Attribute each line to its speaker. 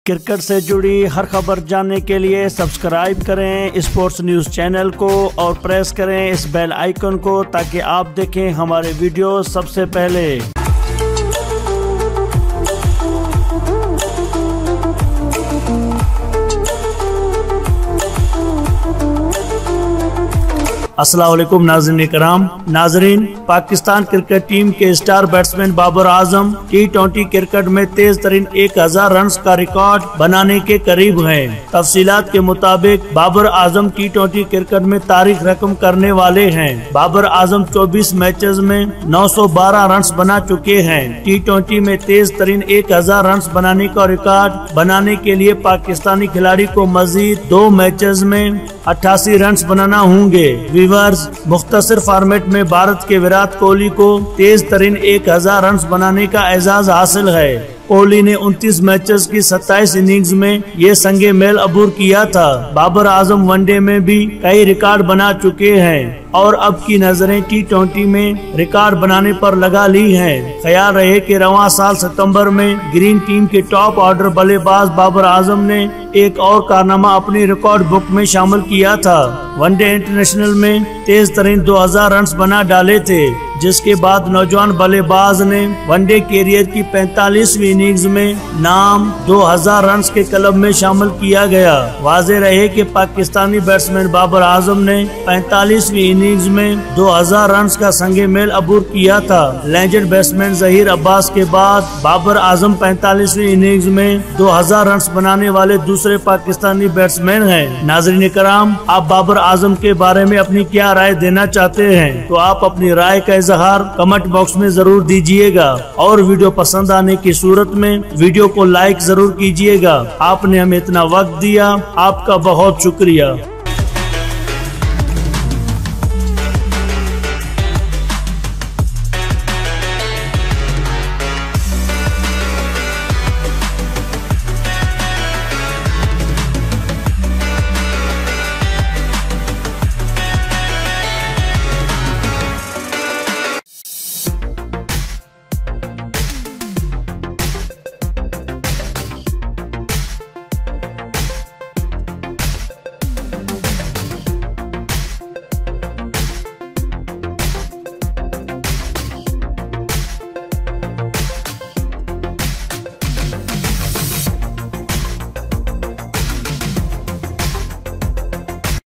Speaker 1: Cricket से जुड़ी हर खबर जानने के लिए सब्सक्राइब करें स्पोर्ट्स न्यूज़ चैनल को और प्रेस करें इस बेल आइकन को ताकि आप देखें हमारे वीडियो सबसे पहले। अस्सलाम वालेकुम नाज़रीन कराम। नाजरीन, पाकिस्तान क्रिकेट टीम के star batsman Babar Azam T20 cricket में तेज तरीन 1000 रन का रिकॉर्ड बनाने के करीब हैं। तफसीलात के मुताबिक बाबर आजम T20 क्रिकेट में तारीख रकम करने वाले हैं। बाबर आजम 24 मैचेस में 912 रन बना चुके हैं। T20 में तेज तरीन 1000 रन बनाने का रिकॉर्ड बनाने के लिए पाकिस्तानी खिलाड़ी को मजीद 2 मैचेस में 88 रन बनाना होंगे। व्यूअर्स, मुख्तसर फॉर्मेट में भारत के विराट कोहली को तेज तरीन 1000 रन बनाने का एजाज हासिल है। कोहली ने 29 मैचेस की 27 इनिंग्स में ये संगे मेल अबूर किया था। बाबर आजम वनडे में भी कई रिकॉर्ड बना चुके हैं और अब की नजरें T20 में रिकॉर्ड बनाने पर लगा ली हैं। ख्याल रहे कि रवां साल सितंबर में ग्रीन टीम के टॉप ऑर्डर बल्लेबाज बाबर आजम ने एक और कारनामा अपनी रिकॉर्ड बुक में शामिल किया था। वनडे इंटरनेशनल में तेज तरीन 2000 रन बना डाले थे, जिसके बाद नौजवान बल्लेबाज ने वनडे कैरियर की 45वीं इनिंग्स में नाम 2000 रन के क्लब में शामिल किया गया। वाज़ेह रहे कि पाकिस्तानी बैट्समैन बाबर आजम ने 45वीं इनिंग्स में 2000 रन का संगे मेल अबूर किया था। लेजेंड बैट्समैन जहीर अब्बास के बाद बाबर आजम 45वीं इनिंग्स में 2000 रन बनाने वाले दूसरे पाकिस्तानी बैट्समैन हैं। नाज़रीन कराम, आप बाबर आजम के बारे में अपनी क्या राय देना चाहते हैं तो आप अपनी राय का इजहार कमेंट बॉक्स में जरूर दीजिएगा और वीडियो पसंद आने की सूरत में वीडियो को लाइक जरूर कीजिएगा। आपने हमें इतना वक्त दिया, आपका बहुत शुक्रिया।